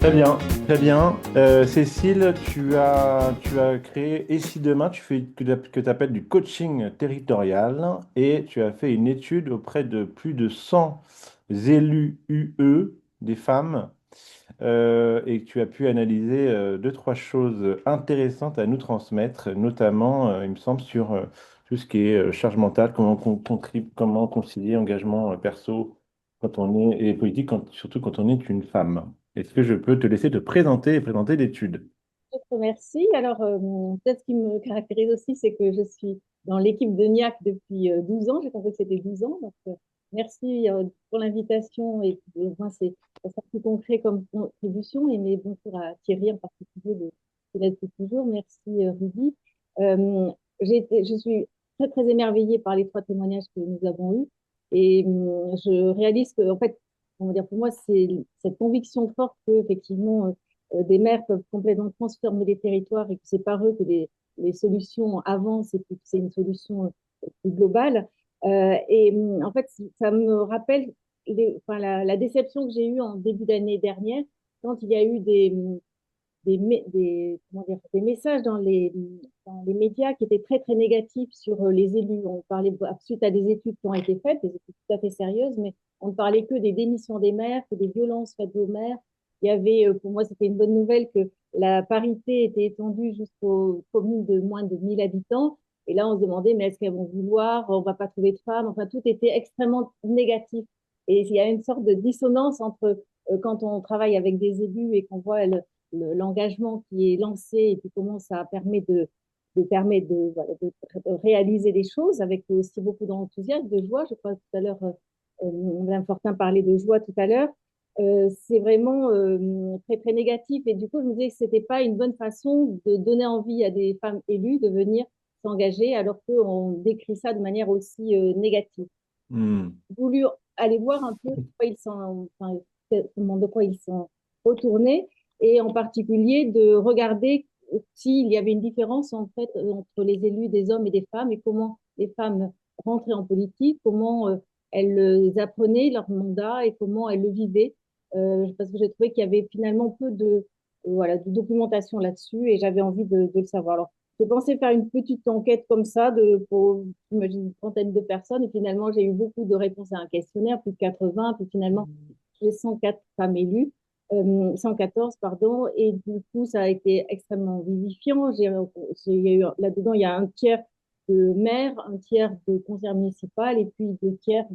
Très bien, très bien. Cécile, tu as créé Et si demain tu fais que tu appelles du coaching territorial et tu as fait une étude auprès de plus de 100 élus UE, des femmes, et que tu as pu analyser deux, trois choses intéressantes à nous transmettre, notamment, il me semble, sur tout ce qui est charge mentale, comment concilier engagement perso quand on est, et politique, surtout quand on est une femme. Est-ce que je peux te laisser te présenter et présenter l'étude? Je te remercie. Alors, peut-être ce qui me caractérise aussi, c'est que je suis dans l'équipe de NIAC depuis 12 ans. J'ai compris que c'était 12 ans. Donc, merci pour l'invitation. Et moi, ça sera plus concret comme contribution. Et mes bonjour à Thierry en particulier de l'aide de toujours. Merci, Rudy. Euh, je suis très, très émerveillée par les trois témoignages que nous avons eus. Et je réalise que, en fait, on va dire, pour moi, c'est cette conviction forte que, effectivement, des maires peuvent complètement transformer les territoires et que c'est par eux que les solutions avancent et que c'est une solution plus globale. En fait, ça me rappelle enfin, la déception que j'ai eue en début d'année dernière quand il y a eu comment dire, des messages dans les médias qui étaient très, très négatifs sur les élus. On parlait suite à des études qui ont été faites, des études tout à fait sérieuses, mais on ne parlait que des démissions des maires, que des violences faites aux maires. Il y avait, pour moi, c'était une bonne nouvelle que la parité était étendue jusqu'aux communes de moins de 1000 habitants. Et là, on se demandait, mais est-ce qu'elles vont vouloir? On ne va pas trouver de femmes. Enfin, tout était extrêmement négatif. Et il y a une sorte de dissonance entre quand on travaille avec des élus et qu'on voit l'engagement qui est lancé et puis comment ça permet voilà, de réaliser des choses avec aussi beaucoup d'enthousiasme, de joie. Je crois que tout à l'heure, Mme Fortin parlait de joie tout à l'heure. C'est vraiment très, très négatif. Et du coup, je me disais que ce n'était pas une bonne façon de donner envie à des femmes élues de venir s'engager alors qu'on décrit ça de manière aussi négative. Hmm. J'ai voulu aller voir un peu enfin, de quoi ils sont retournés et en particulier de regarder s'il y avait une différence en fait entre les élus des hommes et des femmes et comment les femmes rentraient en politique, comment elles apprenaient leur mandat et comment elles le vivaient. Parce que j'ai trouvé qu'il y avait finalement peu voilà, de documentation là-dessus et j'avais envie de le savoir. Alors, j'ai pensé faire une petite enquête comme ça pour, j'imagine, une trentaine de personnes. Et finalement, j'ai eu beaucoup de réponses à un questionnaire, plus de 80. Puis finalement, j'ai 104 femmes élues, 114, pardon. Et du coup, ça a été extrêmement vivifiant. Il y a eu, là-dedans, il y a un tiers de maires, un tiers de conseillères municipales et puis deux tiers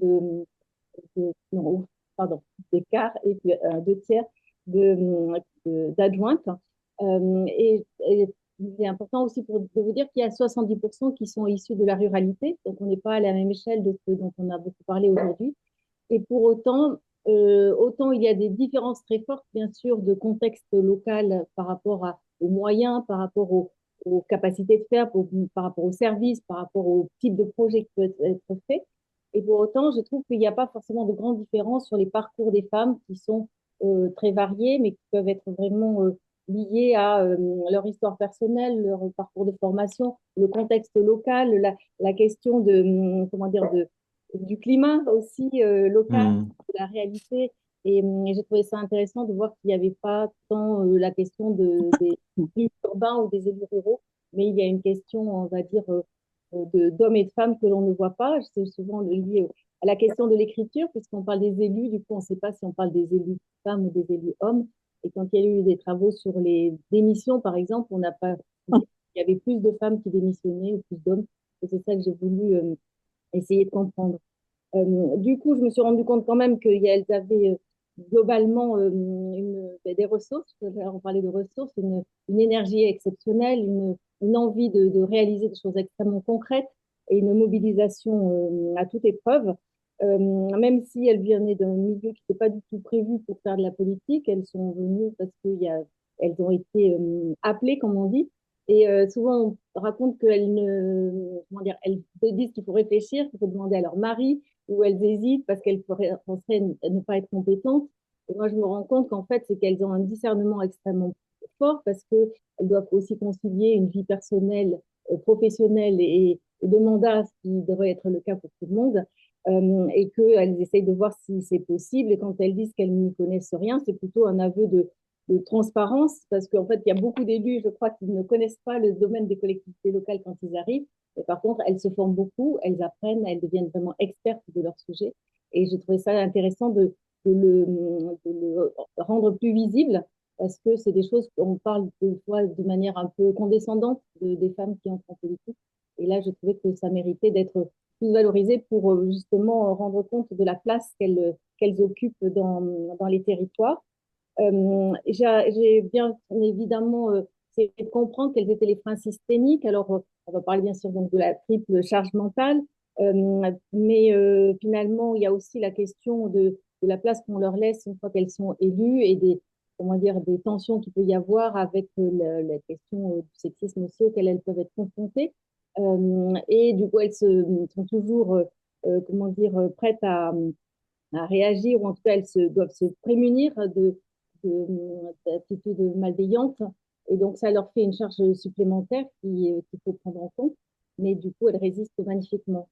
non, pardon, d'écart et puis deux tiers d'adjointes. Et c'est important aussi de vous dire qu'il y a 70% qui sont issus de la ruralité, donc on n'est pas à la même échelle de ce dont on a beaucoup parlé aujourd'hui. Et pour autant, autant il y a des différences très fortes, bien sûr, de contexte local par rapport aux moyens, par rapport aux capacités de faire, par rapport aux services, par rapport au type de projet qui peut être fait. Et pour autant, je trouve qu'il n'y a pas forcément de grandes différences sur les parcours des femmes qui sont très variés, mais qui peuvent être vraiment liés à leur histoire personnelle, leur parcours de formation, le contexte local, la question comment dire, du climat aussi local, Hmm. de la réalité. Et j'ai trouvé ça intéressant de voir qu'il n'y avait pas tant la question des élus urbains ou des élus ruraux, mais il y a une question, on va dire, d'hommes et de femmes que l'on ne voit pas. C'est souvent lié à la question de l'écriture, puisqu'on parle des élus, du coup, on ne sait pas si on parle des élus femmes ou des élus hommes. Et quand il y a eu des travaux sur les démissions, par exemple, on n'a pas dit qu'il y avait plus de femmes qui démissionnaient ou plus d'hommes. Et c'est ça que j'ai voulu essayer de comprendre. Du coup, je me suis rendu compte quand même qu'elles avaient globalement des ressources, on parlait de ressources, une énergie exceptionnelle, une envie de réaliser des choses extrêmement concrètes et une mobilisation à toute épreuve. Même si elles venaient d'un milieu qui n'était pas du tout prévu pour faire de la politique, elles sont venues parce qu'elles ont été appelées, comme on dit. Et souvent, on raconte qu'elles ne, comment dire, elles se disent qu'il faut réfléchir, qu'il faut demander à leur mari, ou elles hésitent parce qu'elles penseraient ne pas être compétentes. Et moi, je me rends compte qu'en fait, c'est qu'elles ont un discernement extrêmement fort parce qu'elles doivent aussi concilier une vie personnelle, professionnelle et de mandat, ce qui devrait être le cas pour tout le monde, et qu'elles essayent de voir si c'est possible. Et quand elles disent qu'elles n'y connaissent rien, c'est plutôt un aveu de transparence, parce qu'en fait, il y a beaucoup d'élus, je crois, qui ne connaissent pas le domaine des collectivités locales quand ils arrivent. Et par contre, elles se forment beaucoup, elles apprennent, elles deviennent vraiment expertes de leur sujet. Et j'ai trouvé ça intéressant de le rendre plus visible, parce que c'est des choses qu'on parle des fois de manière un peu condescendante des femmes qui entrent en politique. Et là, je trouvais que ça méritait d'être plus valorisé pour justement rendre compte de la place qu'elles occupent dans les territoires. J'ai bien évidemment essayé de comprendre quels étaient les freins systémiques. Alors, on va parler bien sûr donc de la triple charge mentale, mais finalement, il y a aussi la question de la place qu'on leur laisse une fois qu'elles sont élues et des, comment dire, des tensions qu'il peut y avoir avec la question du sexisme aussi auquel elles peuvent être confrontées. Et du coup, elles sont toujours, comment dire, prêtes à réagir, ou en tout cas, doivent se prémunir d'attitudes malveillantes. Et donc, ça leur fait une charge supplémentaire qu'il faut prendre en compte. Mais du coup, elles résistent magnifiquement.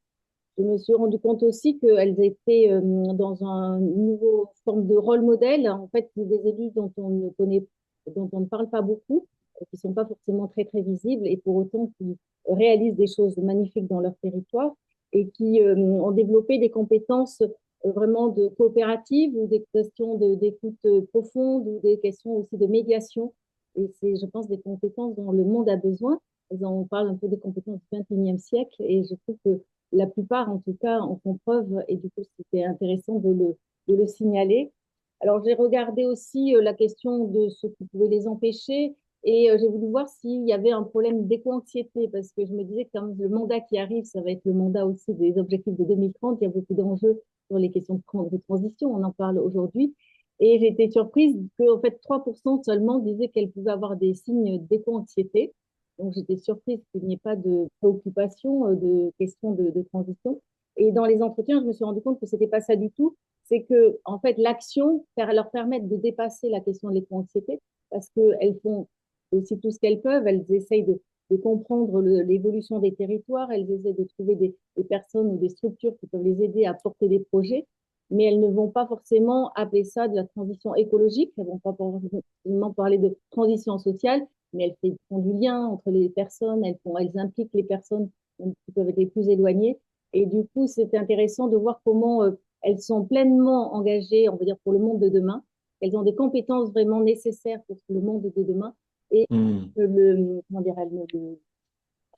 Je me suis rendu compte aussi qu'elles étaient dans un nouveau forme de rôle modèle. En fait, des élus dont on ne parle pas beaucoup, qui ne sont pas forcément très, très visibles, et pour autant qui réalisent des choses magnifiques dans leur territoire et qui ont développé des compétences vraiment de coopérative ou des questions d'écoute profonde ou des questions aussi de médiation. Et c'est, je pense, des compétences dont le monde a besoin. On parle un peu des compétences du 21e siècle et je trouve que la plupart, en tout cas, en font preuve et du coup, c'était intéressant de le signaler. Alors, j'ai regardé aussi la question de ce qui pouvait les empêcher et j'ai voulu voir s'il y avait un problème d'éco-anxiété parce que je me disais que comme le mandat qui arrive, ça va être le mandat aussi des objectifs de 2030. Il y a beaucoup d'enjeux sur les questions de transition, on en parle aujourd'hui. Et j'ai été surprise qu'en fait, 3% seulement disaient qu'elles pouvaient avoir des signes d'éco-anxiété. Donc, j'étais surprise qu'il n'y ait pas de préoccupation, de questions de transition. Et dans les entretiens, je me suis rendu compte que c'était pas ça du tout. C'est que, en fait, l'action leur permet de dépasser la question de l'éco-anxiété parce qu'elles font aussi tout ce qu'elles peuvent. Elles essayent de comprendre l'évolution des territoires. Elles essaient de trouver des personnes ou des structures qui peuvent les aider à porter des projets. Mais elles ne vont pas forcément appeler ça de la transition écologique. Elles ne vont pas forcément parler de transition sociale, mais elles font du lien entre les personnes, elles impliquent les personnes qui peuvent être les plus éloignées. Et du coup, c'est intéressant de voir comment elles sont pleinement engagées, on va dire, pour le monde de demain. Elles ont des compétences vraiment nécessaires pour le monde de demain. Et Hmm. comment dire, elles ne le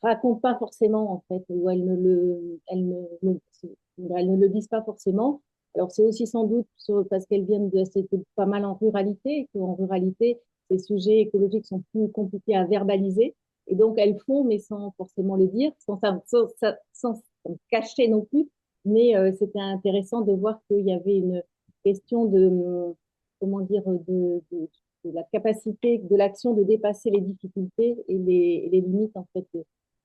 racontent pas forcément, en fait, ou elles ne le disent pas forcément. Alors, c'est aussi sans doute parce qu'elles viennent c'était pas mal en ruralité, et qu'en ruralité, ces sujets écologiques sont plus compliqués à verbaliser. Et donc, elles font, mais sans forcément le dire, sans cacher non plus. Mais c'était intéressant de voir qu'il y avait une question comment dire, de la capacité de l'action de dépasser les difficultés et les limites, en fait,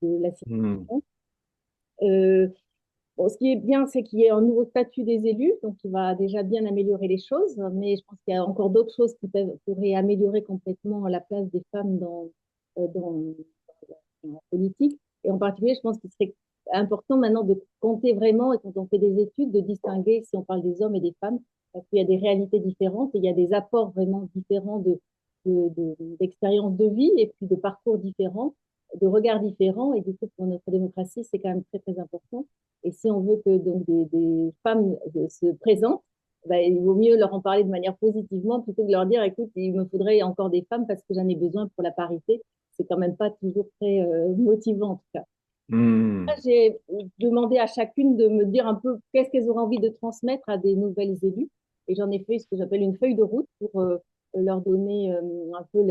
de la Hmm. situation. Euh, Bon, ce qui est bien, c'est qu'il y ait un nouveau statut des élus, donc qui va déjà bien améliorer les choses, mais je pense qu'il y a encore d'autres choses pourraient améliorer complètement la place des femmes dans la politique. Et en particulier, je pense qu'il serait important maintenant de compter vraiment, et quand on fait des études, de distinguer si on parle des hommes et des femmes, parce qu'il y a des réalités différentes et il y a des apports vraiment différents d'expériences de vie et puis de parcours différents, de regards différents. Et du coup, pour notre démocratie, c'est quand même très, très important. Et si on veut que donc, des femmes se présentent, ben, il vaut mieux leur en parler de manière positivement plutôt que de leur dire, écoute, il me faudrait encore des femmes parce que j'en ai besoin pour la parité. C'est quand même pas toujours très motivant en tout cas. Hmm. J'ai demandé à chacune de me dire un peu qu'est-ce qu'elles auraient envie de transmettre à des nouvelles élus. Et j'en ai fait ce que j'appelle une feuille de route pour leur donner un peu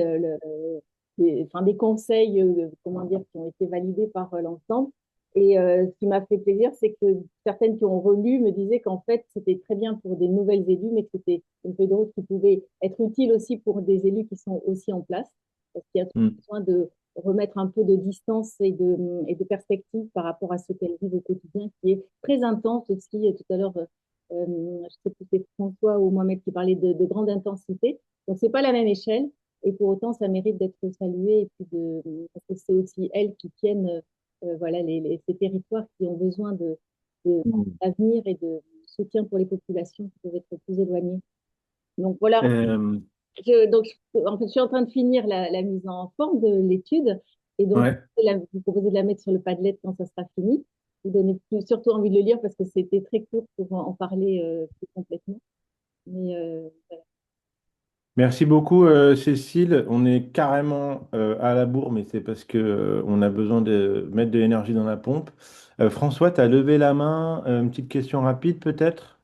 enfin, des conseils, comment dire, qui ont été validés par l'ensemble. Et ce qui m'a fait plaisir, c'est que certaines qui ont relu me disaient qu'en fait, c'était très bien pour des nouvelles élus, mais que c'était une feuille de route qui pouvait être utile aussi pour des élus qui sont aussi en place. Parce qu'il y a Hmm. besoin de remettre un peu de distance et de perspective par rapport à ce qu'elles vivent au quotidien, qui est très intense aussi. Tout à l'heure, je ne sais plus si c'est François ou Mohamed qui parlait de grande intensité. Donc, c'est pas la même échelle. Et pour autant, ça mérite d'être salué. Et puis parce que c'est aussi elles qui tiennent voilà, ces territoires qui ont besoin Hmm. d'avenir et de soutien pour les populations qui peuvent être plus éloignées. Donc voilà, Euh, Donc, en fait, je suis en train de finir la mise en forme de l'étude. Et donc, Ouais. vous proposez de la mettre sur le Padlet quand ça sera fini. Vous donnez surtout envie de le lire parce que c'était très court pour en parler plus complètement. Mais Merci beaucoup, Cécile. On est carrément à la bourre, mais c'est parce que on a besoin de mettre de l'énergie dans la pompe. François, tu as levé la main. Une petite question rapide, peut-être?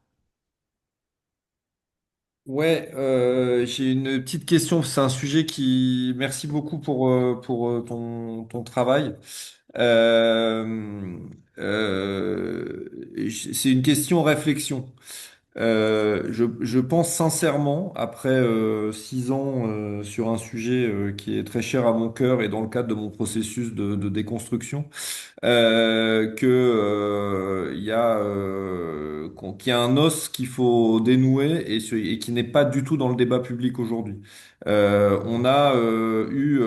Ouais, j'ai une petite question. C'est un sujet qui. Merci beaucoup pour ton travail. Euh, c'est une question réflexion. Je pense sincèrement, après 6 ans sur un sujet qui est très cher à mon cœur et dans le cadre de mon processus de déconstruction, qu'il y a un os qu'il faut dénouer et qui n'est pas du tout dans le débat public aujourd'hui. On a eu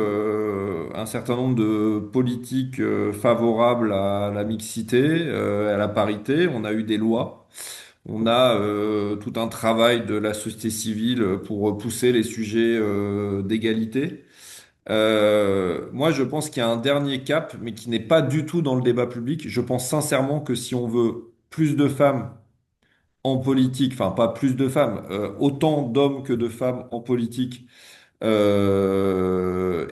un certain nombre de politiques favorables à la mixité, à la parité. On a eu des lois. On a tout un travail de la société civile pour repousser les sujets d'égalité. Moi, je pense qu'il y a un dernier cap, mais qui n'est pas du tout dans le débat public. Je pense sincèrement que si on veut plus de femmes en politique, enfin pas plus de femmes, autant d'hommes que de femmes en politique,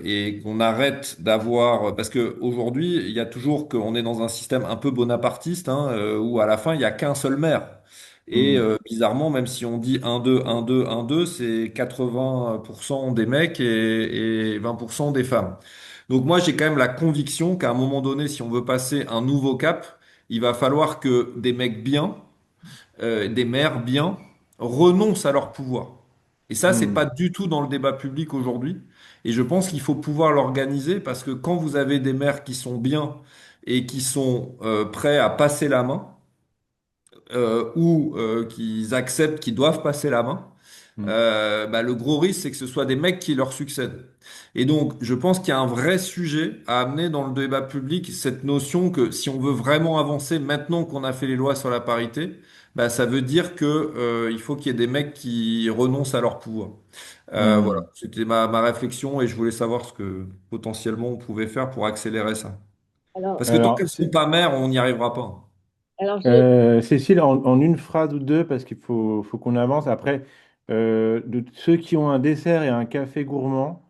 et qu'on arrête d'avoir, parce que aujourd'hui, il y a toujours qu'on est dans un système un peu bonapartiste, hein, où à la fin, il y a qu'un seul maire. Et Hmm. bizarrement, même si on dit un deux un deux un deux, c'est 80% des mecs et 20% des femmes. Donc moi, j'ai quand même la conviction qu'à un moment donné, si on veut passer un nouveau cap, il va falloir que des mecs bien, des maires bien, renoncent à leur pouvoir. Et ça, c'est pas Hmm. du tout dans le débat public aujourd'hui. Et je pense qu'il faut pouvoir l'organiser parce que quand vous avez des maires qui sont bien et qui sont prêts à passer la main, ou qu'ils acceptent qu'ils doivent passer la main, Hmm. bah, le gros risque, c'est que ce soit des mecs qui leur succèdent. Et donc, je pense qu'il y a un vrai sujet à amener dans le débat public, cette notion que si on veut vraiment avancer maintenant qu'on a fait les lois sur la parité, bah, ça veut dire que, il faut qu'il y ait des mecs qui renoncent à leur pouvoir. Voilà, Hmm. c'était ma réflexion et je voulais savoir ce que potentiellement on pouvait faire pour accélérer ça. alors, Parce que tant Alors, qu'elles ne sont pas mères, on n'y arrivera pas. j'ai Cécile, en une phrase ou deux, parce qu'il faut qu'on avance. Après, de ceux qui ont un dessert et un café gourmand,